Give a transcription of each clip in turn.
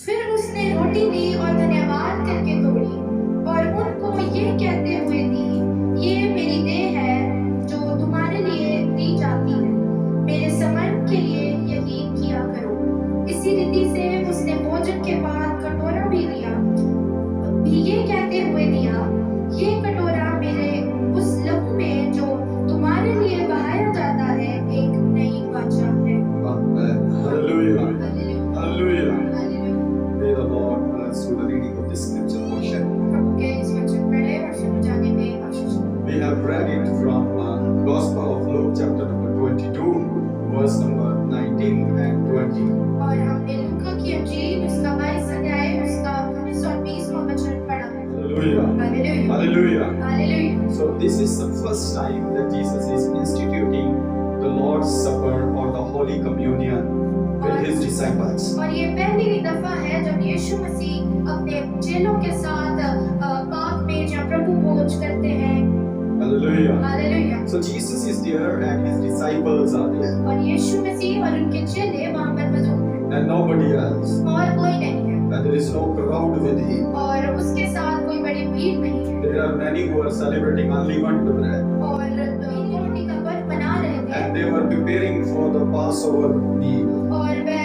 फिर उसने रोटी ली और धन्यवाद करके तोड़ी और उनको ये कहते हुए दी, ये मेरी देह है जो तुम्हारे लिए दी जाती है, मेरे स्मरण के लिए यही किया करो। इसी रीति से उसने भोजन के बाद कटोरा भी लिया, भी ये कहते हुए दिया, ये कटोरा मेरे उस लहू में जो तुम्हारे लिए बहाया जाता है एक नई वाचा है। Hallelujah. Hallelujah. May the Lord bless you the reading of this scripture portion. प्रभु के इस वचन पढ़े और समझाने में आशीष हो। We have read it from Gospel of Luke chapter number 22, verse number 19 and 20. और हमने लूका की इंजील उसका 22 अध्याय उसका 19 और 20वां वचन पढ़ा है। Hallelujah. Hallelujah. Hallelujah. Hallelujah. So this is the first time that Jesus is instituting the Lord's Supper or the Holy Communion with his disciples. और ये पहली दफा है जब यीशु मसीह अपने चेलों के साथ पाक में जब प्रभु भोज करते हैं। Hallelujah. Hallelujah. So Jesus is there and his disciples are there और यीशु मसीह और उनके चेले वहाँ पर मौजूद हैं and nobody else. और कोई नहीं है And there is no crowd with him. और उसके साथ कोई बड़ी भीड़ नहीं है There are many who are celebrating unleavened bread और रोटी का व्रत बना रहे थे and they were preparing for the Passover meal. और वह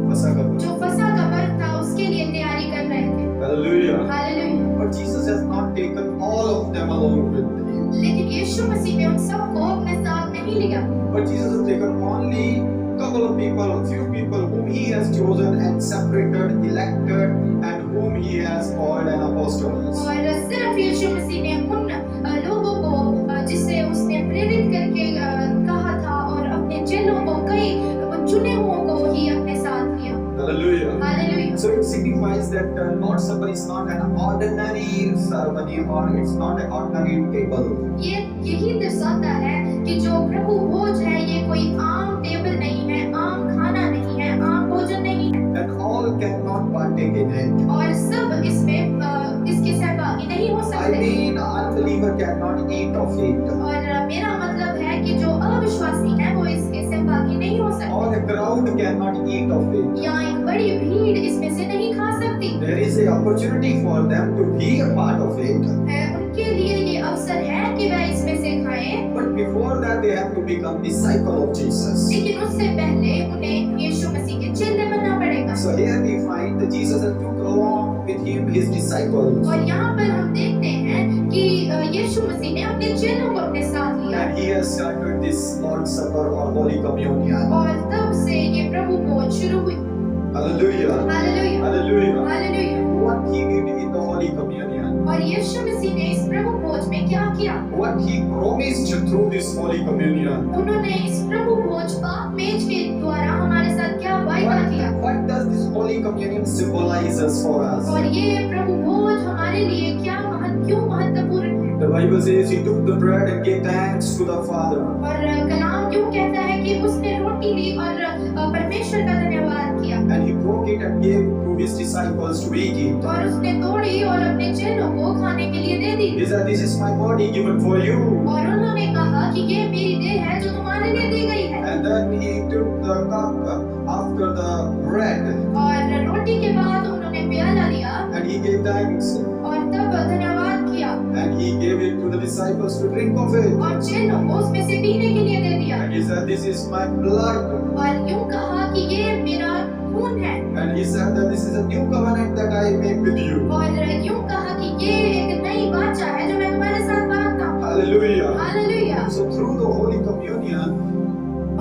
Passover. जो फसह का व्रत था उसके लिए तैयारी कर रहे थे। Hallelujah. Hallelujah. But Jesus has not taken all of them along with him. लेकिन यीशु मसीह ने उन सबको अपने साथ नहीं लिया But Jesus has taken only couple of people, few people whom he has chosen and separated, elected, and whom he has called an apostles. और सिर्फ यीशु मसीह ने उन लोगों को जिसे उसने प्रेरित करके कहा था और अपने चेलों को कई चुने हुओं को ही अपने साथ लिया। Hallelujah. Hallelujah. So it signifies that Lord's Supper is not an ordinary ceremony or it's not an ordinary table. ये यही दर्शाता है कि जो प्रभु भोज है ये कोई आम टेबल नहीं है, आम खाना नहीं है, आम भोजन नहीं है That all cannot partake in it. और सब इसमें इसके सहभागी नहीं हो I सकते। mean, unbeliever cannot eat of it. और मेरा मतलब है कि जो अविश्वासी है वो इसके सहभागी नहीं हो सकते Or a crowd cannot eat of it. या एक बड़ी भीड़ इसमें से नहीं खा सकती। There is an opportunity for them to be a part of it. उनके लिए ये अवसर है कि वह इसमें से खाएं, But before that, they have to become disciple of Jesus. लेकिन उससे पहले उन्हें यीशु मसीह के चेले बनना पड़ेगा। So here we find that Jesus has took along with him his disciples. और यहाँ पर हम देखते हैं कि यीशु मसीह ने अपने चेलों को अपने साथ लिया And he has started this Lord's Supper or Holy Communion. और तब से ये प्रभु भोज शुरू हुई। Hallelujah. Hallelujah. Hallelujah. Hallelujah. What he did in the Holy Communion. और यीशु मसीह ने इस प्रभु भोज में क्या किया? What he promised through this Holy Communion. उन्होंने इस प्रभु भोज पाक मेज के द्वारा हमारे साथ क्या वायदा किया? What does this Holy Communion symbolizes for us? और ये प्रभु भोज हमारे लिए क्या क्यों महत्वपूर्ण है? The Bible says he took the bread and gave thanks to the Father. और कलाम क्यों कहता है कि उसने रोटी ली और परमेश्वर का धन्यवाद किया And he broke it and gave to his disciples to eat it. और उसने तोड़ी और अपने चेलों को खाने के लिए दे दी He said, "This is my body given for you." और उन्होंने कहा कि ये मेरी देह है जो तुम्हारे लिए दी गई है। And then he took the cup after the bread और रोटी के बाद उन्होंने प्याला लिया and he gave thanks और तब धन्यवाद किया and he gave it to the disciples to drink of it. और चेलों को उसमें से पीने के लिए दे दिया And he said, "This is my blood." और यूं कहा कि ये मेरा खून है And he said that this is a new covenant that I make with you. और यूं कहा कि ये एक नई वाचा है जो मैं तुम्हारे साथ बांधता हूँ। Hallelujah. Hallelujah. So through the Holy Communion,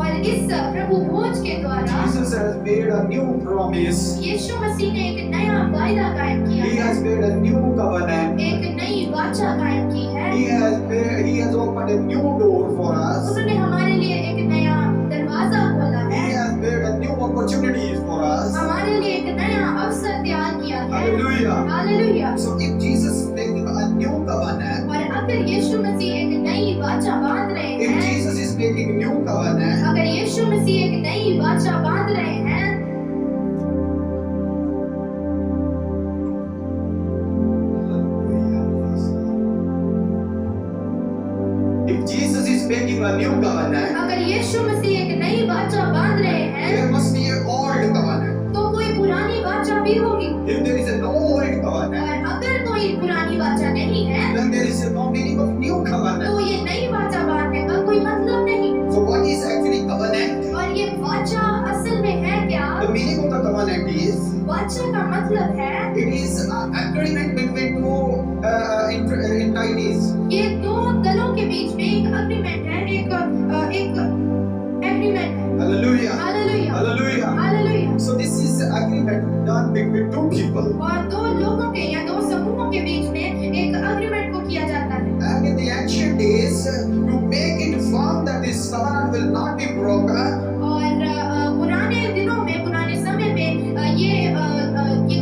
और इस प्रभु भोज के द्वारा Jesus has made a new promise. यीशु मसीह ने एक नया वायदा कायम किया He है, has made a new covenant. एक नई वाचा कायम की है। He has opened a new door for us. उन्होंने हमारे लिए एक नया दरवाजा खोला He है, has made a new opportunities for us. हमारे लिए एक नया अवसर तैयार किया है। Hallelujah. Hallelujah. So if Jesus is making a new covenant, और अगर यीशु मसीह एक नई वाचा बांध रहे if हैं, Jesus is making a new covenant, अगर यीशु मसीह एक नई वाचा बांध रहे हैं, if Jesus is making a new covenant, अगर यीशु मसीह एक नई वाचा बांध रहे हैं, there must be an old covenant. तो कोई भी होगी। If there is no old covenant, और अगर कोई पुरानी वाचा नहीं है then there is no meaning of new covenant. तो ये नई वाचा बांधने का कोई मतलब नहीं। So what is actually covenant? और ये वाचा असल में है क्या? The meaning of the covenant is वाचा का मतलब है it is an agreement between two entities. ये दो दलों के बीच में एक अग्रीमेंट है, एक एग्रीमेंट है। Hallelujah. Hallelujah Hallelujah. Hallelujah. So this is the agreement done between two people. और दो लोगों के या दो समूहों के बीच में एक अग्रीमेंट को किया जाता है। And in the ancient days, to make it firm that this covenant will not be broken, और पुराने दिनों में पुराने समय में ये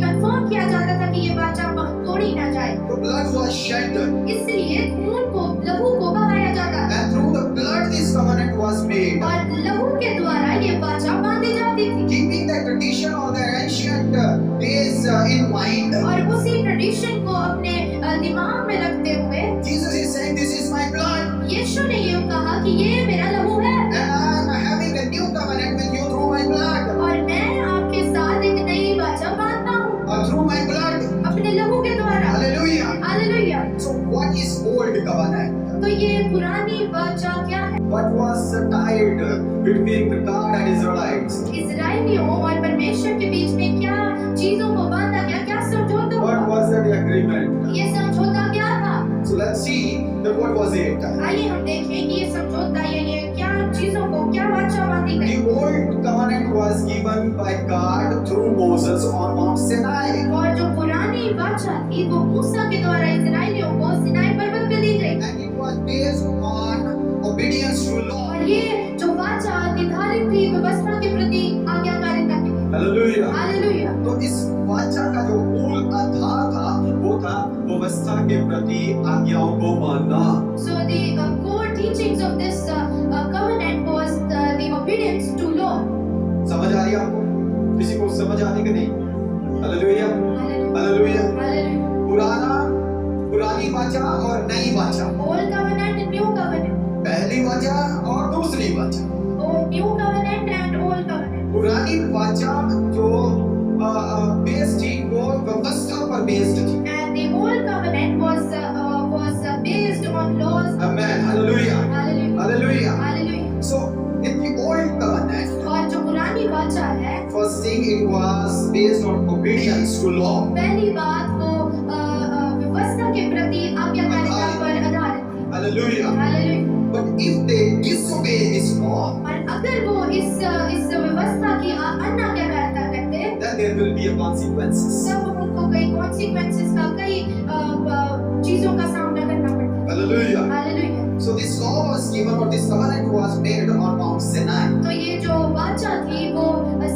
कंफर्म किया जाता था कि ये वाचा तोड़ी ना जाए, the blood was shed. इसलिए खून को लहू को बहाया जाता था And through the blood this covenant was made. और लहू के द्वारा ये वाचा बांधी जाती थी। Keeping the tradition of the ancient days in mind, और उसी ट्रेडिशन को अपने दिमाग में रखते हुए Jesus is saying, "This is my blood, यीशु ने ये कहा कि ये मेरा लहू है and I am having a new covenant with you through my blood." और मैं आपके साथ एक नई वाचा बांधता हूँ Through my blood. अपने लहू के द्वारा। Hallelujah. Hallelujah. So what is old covenant? तो ये पुरानी वाचा क्या है? What was tied between God and Israelites? इजराइलियों और परमेश्वर के बीच में क्या चीजों को बांधा गया, क्या समझौता What हुआ? was that agreement? ये समझौता क्या था? So let's see that what was it. आइए हम देखें कि ये समझौता या ये क्या चीजों को क्या वाचा बांधी गई। The old covenant was given by God through Moses on Mount Sinai. और जो पुरानी वाचा थी वो मूसा के द्वारा इजराइलियों को सिनाई पर्वत पे दी गई And it was based on obedience to law. और ये जो वाचा निर्धारित थी व्यवस्था के प्रति आज्ञाकारिता की। Hallelujah. हालेलुया। तो इस वाचा का जो मूल आधार था वो था व्यवस्था के प्रति आज्ञाओं को मानना। So the core teachings of this covenant was the obedience to law. समझ आ रही है आपको? किसी को समझ आने की नहीं? Hallelujah. Hallelujah. Hallelujah. पुरानी वाचा और नई वाचा, Old covenant and new covenant. पहली वाचा और दूसरी वाचा। New covenant and old covenant. पुरानी वाचा जो बेस्ड थी वो व्यवस्था पर बेस्ड थी। And the old covenant was based on laws. Amen. Hallelujah. Hallelujah. Hallelujah. Hallelujah. So in the old covenant, और जो पुरानी वाचा है, first thing it was based on obedience to law. पहली बात वो व्यवस्था के प्रति आज्ञाकारिता पर आधारित थी। Hallelujah. Hallelujah. But if they disobey this law, और अगर वो इस व्यवस्था की अनाज्ञाकारिता करते, then there will be a consequences. तब उनको कई consequences का कई चीजों का सामना करना पड़ता। Hallelujah. Hallelujah. So this law was given or this covenant was made on Mount Sinai. तो ये जो वाचा थी वो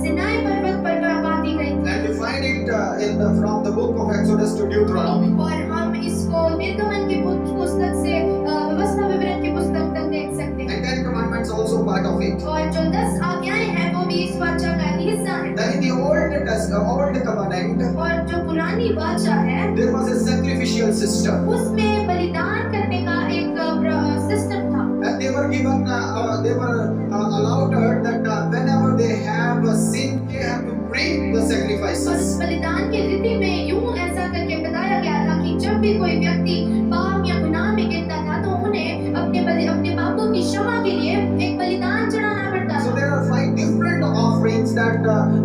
सिनाई पर्वत पर बांधी गई थी। And we find it from the book of Exodus to Deuteronomy. और हम इसको निर्गमन की पुस्तक से व्यवस्था विवरण की पुस्तक तक देख सकते हैं। And Ten Commandments also part of it. और जो 10 आज्ञाएं हैं वो भी इस वाचा का ही हिस्सा है। Then in the old covenant, और जो पुरानी वाचा है there was a sacrificial system. उसमें बलिदान करने का एक सिस्टम था। And they were given, they were allowed that whenever they have a sin, they have to bring the और sacrifices. उस बलिदान की रीति में यूं ऐसा करके बताया गया था कि जब भी कोई व्यक्ति पाप या गुनाह में गिरता था तो उन्हें अपने पापों की क्षमा के लिए एक बलिदान चढ़ाना पड़ता So था। there are 5 different offerings that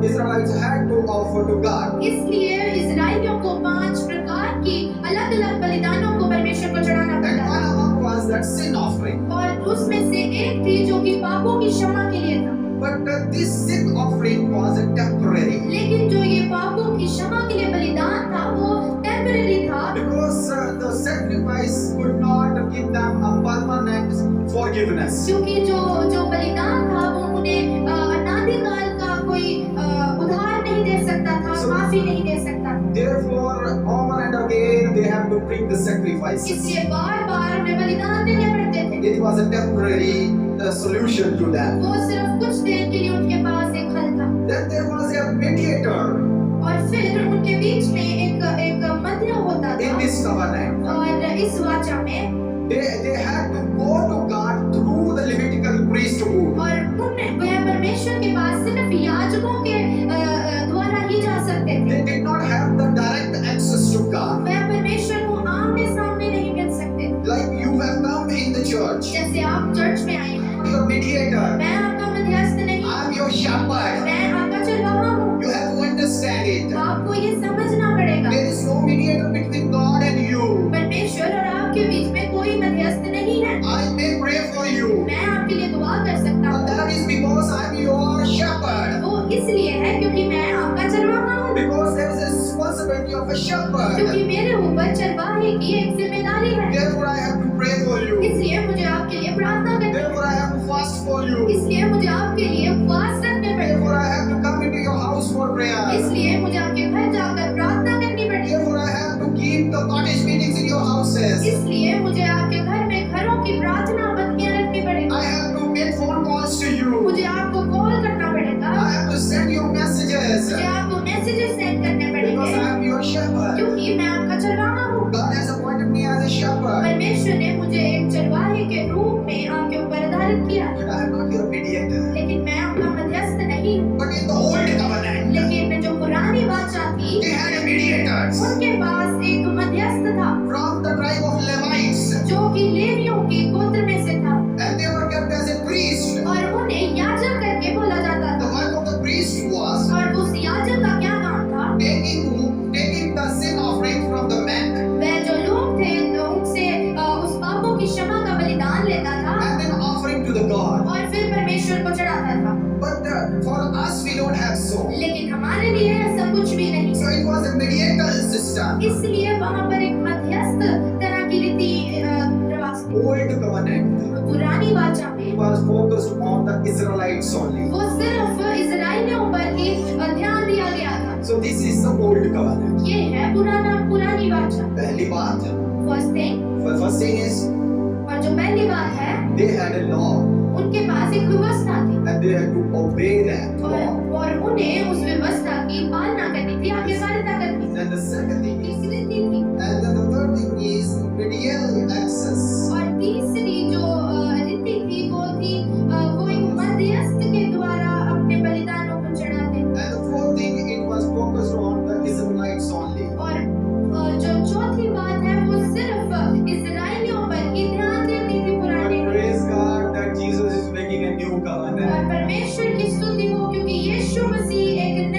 Israelites had to offer to God. इसलिए इजराइलियों को 5 प्रकार की अलग-अलग बलिदानों को परमेश्वर को चढ़ाना And पड़ता one था। of them was that sin offering. और उसमें से एक थी जो कि पापों की क्षमा के लिए था। But this sin offering was temporary. लेकिन जो ये पापों की क्षमा के लिए बलिदान था वो टेम्परेरी था। Because the sacrifice could not give them a permanent forgiveness. क्योंकि जो बलिदान था वो उन्हें अनादिकाल का कोई उधार नहीं दे सकता था, माफी नहीं दे सकता था। Therefore, over and again they have to bring the sacrifices. इसलिए बार-बार उन्हें बलिदान देने पड़ते थे। It was a temporary solution to that. वो सिर्फ कुछ देर के लिए उनके पास एक हल था। Then there was a mediator और फिर उनके बीच में एक मध्य होता in था। this covenant. और इस वाचा में They had to go to God through the Levitical priesthood. और उन्हें वह परमेश्वर के पास सिर्फ याजकों के द्वारा ही जा सकते थे। They did इसलिए है क्योंकि मैं आपका चरवाहा हूँ, Because there is a responsibility of a shepherd. क्योंकि मेरे ऊपर चरवाहे की एक जिम्मेदारी है। Therefore, I have to pray for you. इसलिए मुझे आपके लिए प्रार्थना करनी है, Therefore, I have to fast for you. इसलिए मुझे आपके लिए उपवास रखने पड़ेंगे, Therefore, I have to come into your house for prayer. इसलिए मुझे आपके घर जाकर प्रार्थना करनी पड़ेगी, Therefore, I have to keep the cottage meetings in your houses. इसलिए मुझे आपके घर में घरों की प्रार्थना बत्तियां रखनी पड़ेगी, I have to make phone calls to you. मुझे आपको कॉल करना पड़ेगा, I have to send you messages. मुझे आपको मैसेजेस सेंड करने Because पड़ेंगे, I am your shepherd. क्योंकि मैं आपका चरवाहा हूँ। God has appointed me as a shepherd. परमेश्वर ने मुझे एक चरवाहे के रूप में आपके ऊपर आधारित किया है, But I am not your mediator. लेकिन मैं आपका मध्यस्थ नहीं हूँ। But in the old covenant, लेकिन जो पुरानी बादशाह थी, they had a mediators उनके पास एक मध्यस्थ था from the tribe of Levites. जो कि लेवियों के गोत्र में से था, And they were kept as a priest. और उन्हें याजक करके बोला जाता The था। work of the priest was और उस याजक का क्या काम था? taking the sin offering from the men वह जो लोग थे उनसे उस पापों की क्षमा का बलिदान लेता था and then offering to the God. और फिर परमेश्वर को चढ़ाता था। But for us, we don't have so. लेकिन हमारे लिए ऐसा कुछ भी नहीं, So it was a mediator system. इसलिए वहाँ पर एक मध्यस्थ तरह की रीति रिवाज थी। Old covenant पुरानी बादशाह में was focused on the Israelites only. वो सिर्फ इजराइलियों पर ही ध्यान दिया गया था। So this is the old covenant. ये है पुरानी बादशाह। पहली बात, फर्स्ट थिंग, is और जो पहली बात है, they had a law उनके पास एक व्यवस्था थी and they had to obey that law. और उन्हें उस व्यवस्था की पालना करनी थी, आज्ञाकारिता करनी थी। Then the second thing is, तीसरी रीति थी, and then the third thing is medial access. और तीसरी जो रीति थी वो थी वो एक मध्यस्थ के द्वारा अपने बलिदानों को चढ़ाते थे। And the fourth thing, it was focused on the Israelites only. और जो चौथी बात है वो सिर्फ इजराइलियों पर ही ध्यान देती थी पुराने But में। praise God that Jesus is making a new और covenant. परमेश्वर की स्तुति हो क्योंकि यीशु मसीह एक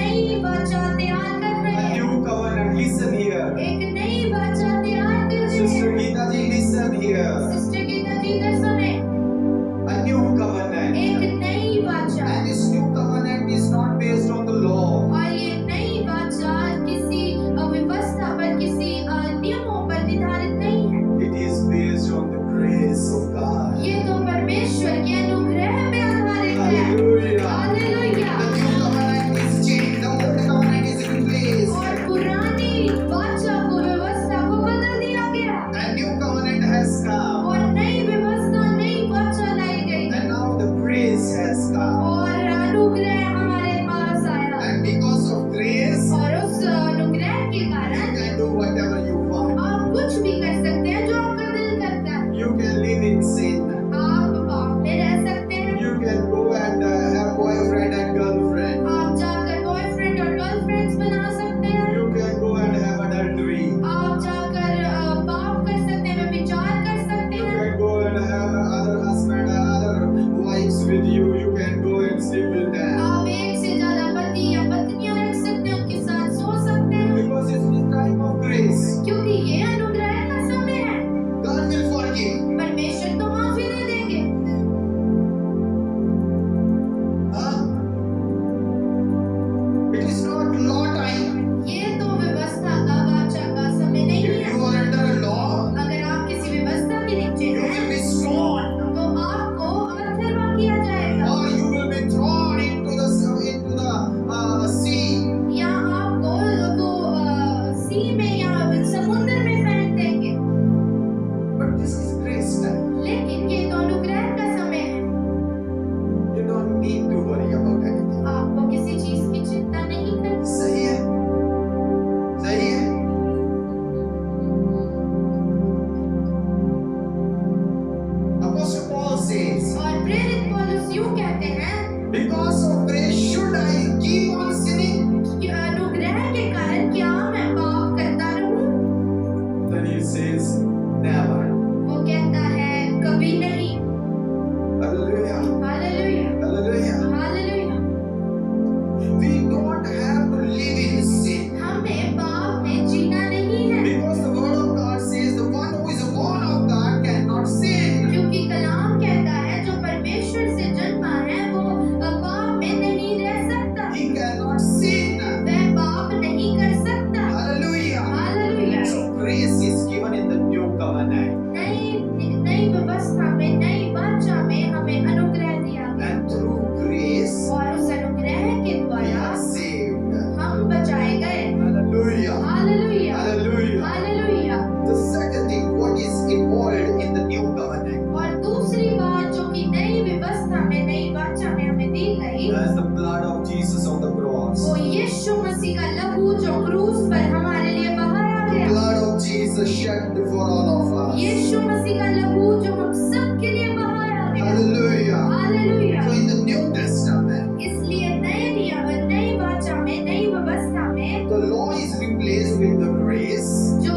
मसीह का लहू जो क्रूस पर हमारे लिए बहाया The गया, blood of Jesus shed for all of us. यीशु मसीह का लहू जो हम सब के लिए बहाया गया। Hallelujah. Hallelujah. So in the New Testament, इसलिए नए नियम, नई वाचा में, नई व्यवस्था में the law is replaced with the grace, जो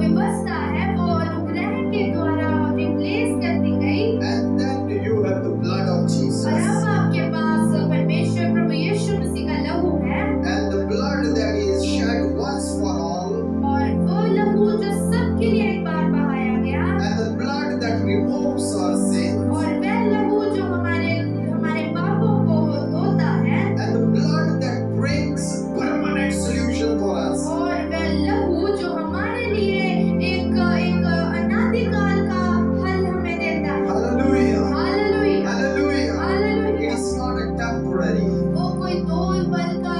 व्यवस्था है वो अनुग्रह के द्वारा रिप्लेस कर दी गई, and then you have the blood of और Jesus. अब आपके पास परमेश्वर प्रभु यीशु मसीह का लहू है, And the blood that is shed once for all, और वो लहू जो सबके लिए एक बार बहाया गया, and the blood that removes our sins, और वह लहू जो हमारे हमारे पापों को धोता है, and the blood that brings permanent solution for us. और वह लहू जो हमारे लिए एक एक अनादिकाल का हल हमें देता है। Hallelujah. Hallelujah. Hallelujah. Hallelujah. It is not a temporary. वो कोई दो पल का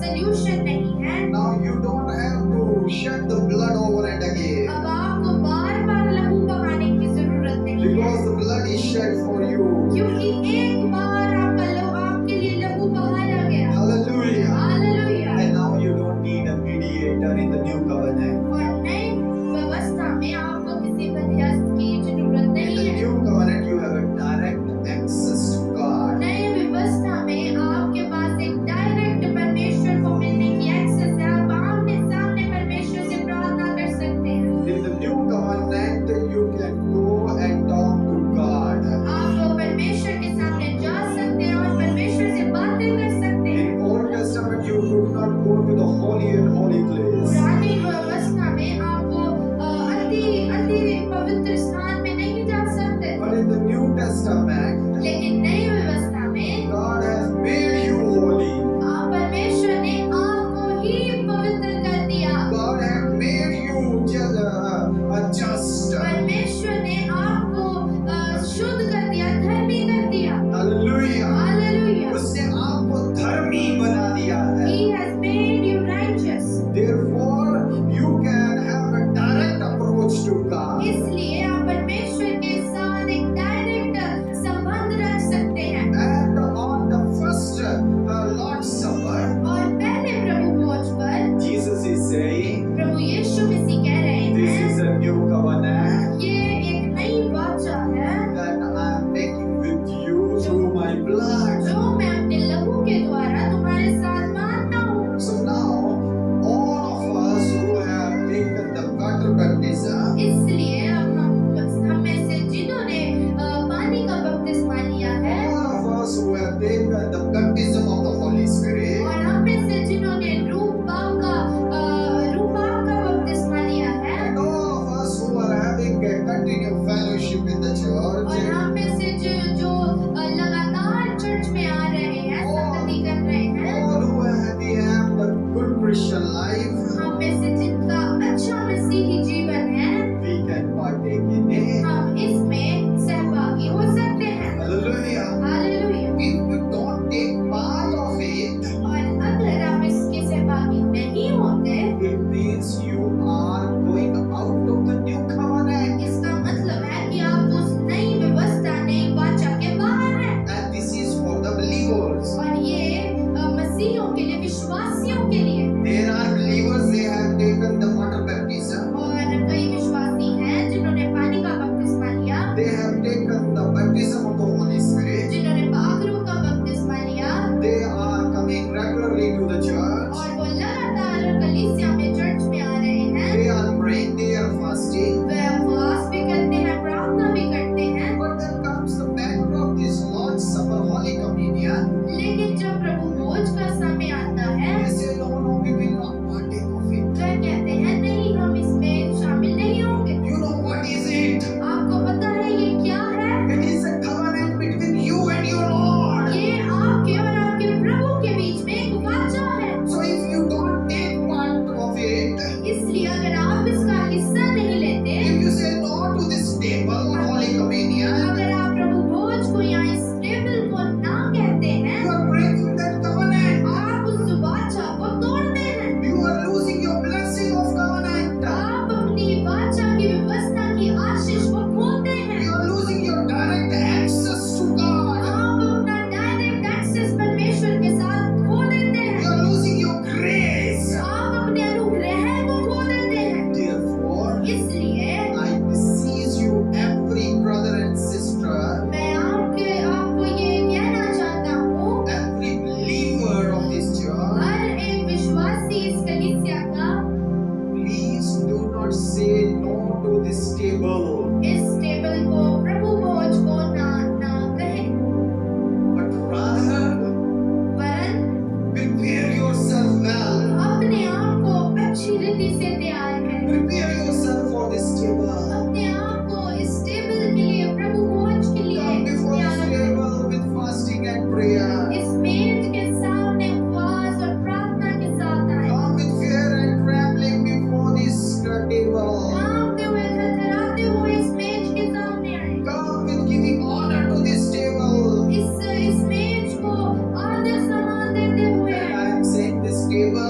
सल्यूशन नहीं है। Now you don't have to shed the blood over and again, अब आपको बार बार लहू बहाने की जरूरत नहीं है, because the blood is shed for you. क्योंकि एक बार आपका लहू आपके लिए लहू बहाया गया। Hallelujah. Hallelujah. And now you don't need a mediator in the new covenant. और नई व्यवस्था में आपको किसी मध्यस्थ की जरूरत In नहीं the है। new covenant, you have a direct access to God. नई व्यवस्था में आपके पास एक डायरेक्ट परमेश्वर को मिलने की एक्सेस है। आप आमने सामने परमेश्वर से प्रार्थना कर सकते हैं। In the new covenant, you can go and talk to God. आप परमेश्वर के सामने जा सकते हैं और परमेश्वर से बातें कर सकते हैं। In Old Testament, you could not go to the holy and holy place. पुरानी व्यवस्था में आप अति अति पवित्र स्थान में नहीं जा सकते, But in the New Testament, लेकिन नई व्यवस्था में God has made you holy. परमेश्वर ने आपको ही पवित्र कर दिया। God has made you just. परमेश्वर ने आपको शुद्ध कर दिया, धर्मी कर दिया। Hallelujah. हालेलुया। उसने आपको धर्मी बना दिया है. He has made you righteous. Therefore,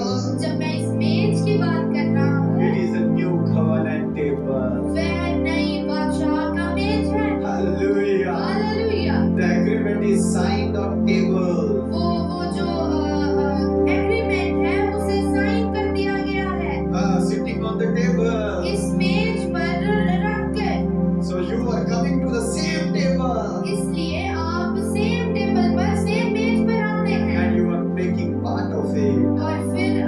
table, जब मैं इस मेज की बात कर रहा हूँ, it is a new covenant table. वह नई बादशाह का मेज है। Hallelujah. Hallelujah. The agreement is signed on table. वो जो एग्रीमेंट है उसे साइन कर दिया गया है Sitting on the table. इस मेज पर रख कर। So you are coming to the same table इसलिए आप सेम टेबल पर सेम मेज पर आते हैं and you are making part of it. और फिर